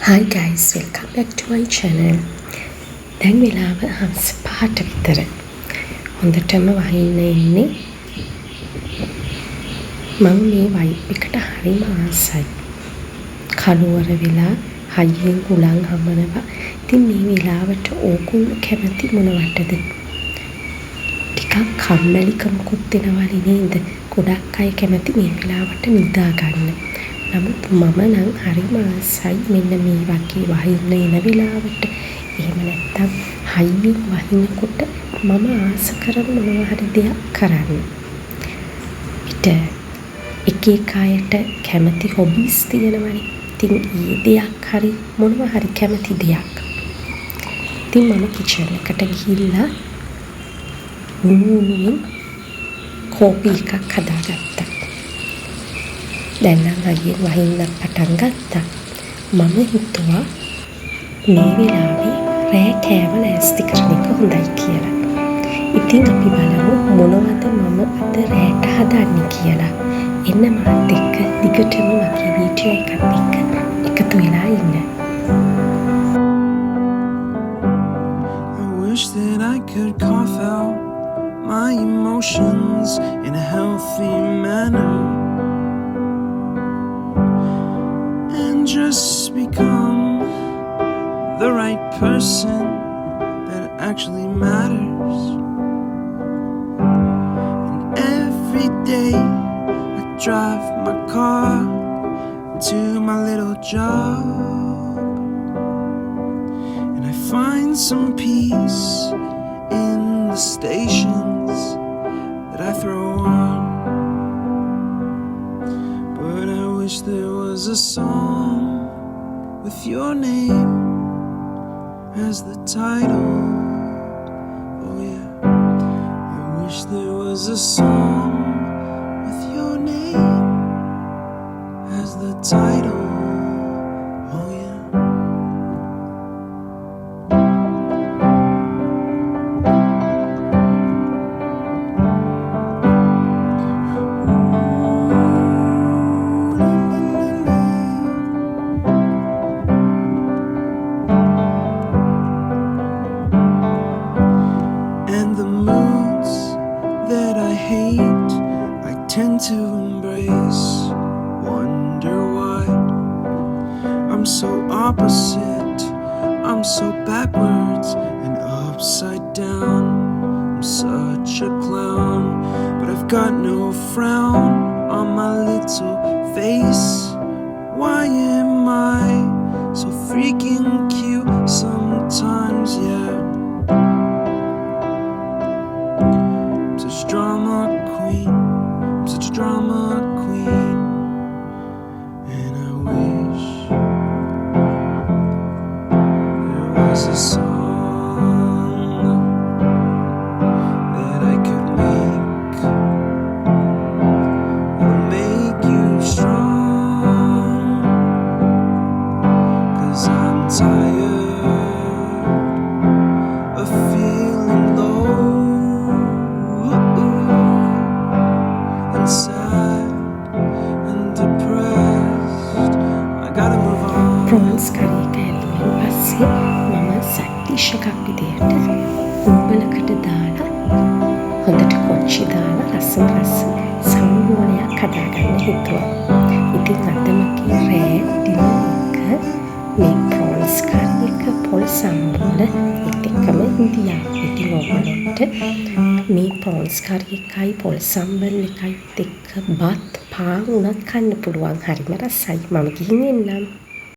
Hi guys, welcome back to my channel. දැන් වෙලාව හවස 5ට විතර. හොඳටම වහින්න ඉන්නේ. මම මේ වයිබ් එකට හරිම ආසයි. කලවර වෙලා හයියෙන් හුලං හමනවා. ඉතින් මේ වෙලාවට ඕගොල්ලෝ කැමති මොනවටද? ටිකක් කම්මැලිකමකුත් එනවලු නේද? ගොඩක් අය කැමති මේ වෙලාවට නිදා ගන්න. නමුත් මම නම් හරිම ආසයි මෙන්න මේ වගේ වහින්න එන වෙලාවට. එහෙම නැත්තම් හයියෙන් වහිනකොට මම ආස කරන මොනවා හරි දෙයක් කරන්න. ඊට එක එක අයට කැමති හොබීස් තියෙනවනේ. ඉතින් ඒ දෙයක් හරි මොනවා හරි කැමති දෙයක්. ඉතින් මම කිචන් එකට ගිහිල්ලා කෝපි එකක් හදාගත්තා. දැන් නම් හයියෙන් වහින්න පටන් ගත්තා. මම හිතුවා මේ වෙලාවේ රෑ කෑම ලෑස්ති කරන එක හොඳයි කියලා. ඉතින් අපි බලමු මොනවද මම අද රෑට හදන්නේ කියලා. එන්න මාත් එක්ක දිගටම මගේ වීඩියෝ එකත් එක්ක එකතු වෙලා ඉන්න. I wish that I could cough out my emotions in a healthy manner and just become the right person that actually matters. And every day I drive my car to my little job and I find some peace in the stations that I throw on. But I wish there was a song with your name as the title. Oh yeah, I wish there was a song with your name as the title. Oh yeah. Tend to embrace, wonder why I'm so opposite, I'm so backwards and upside down. I'm such a clown, but I've got no frown on my little face. Why am I so freaking cute sometimes, yeah? I'm such a drama queen, such a drama queen, and I wish there was a song that I could make that'll make you strong, 'cause I'm tired of feeling low and sad and depressed. I gotta move on. Prawns කරි එක ඇල්ලුවෙන් පස්සේ මම සැක්ටිෂ් එකක් විදියට උඹලකට දාලා හොඳට කොච්චි දාලා රස සම්බෝලයක් හදාගන්න හිතුවා. ඉතින් අද මගේ රෑ ඩිනර් එක මේ ප්‍රොන්ස් කරි එක පොල් සම්බෝල එකම ඉන්දියාව. ඉතින් ඔයගොල්ලන්ට මේ ප්‍රොන්ස් කරි එකයි පොල් සම්බල් එකයි එක්ක බත් පාන් උනත් කන්න පුළුවන්. හරිම රසයි. මම ගිහින් එන්නම්.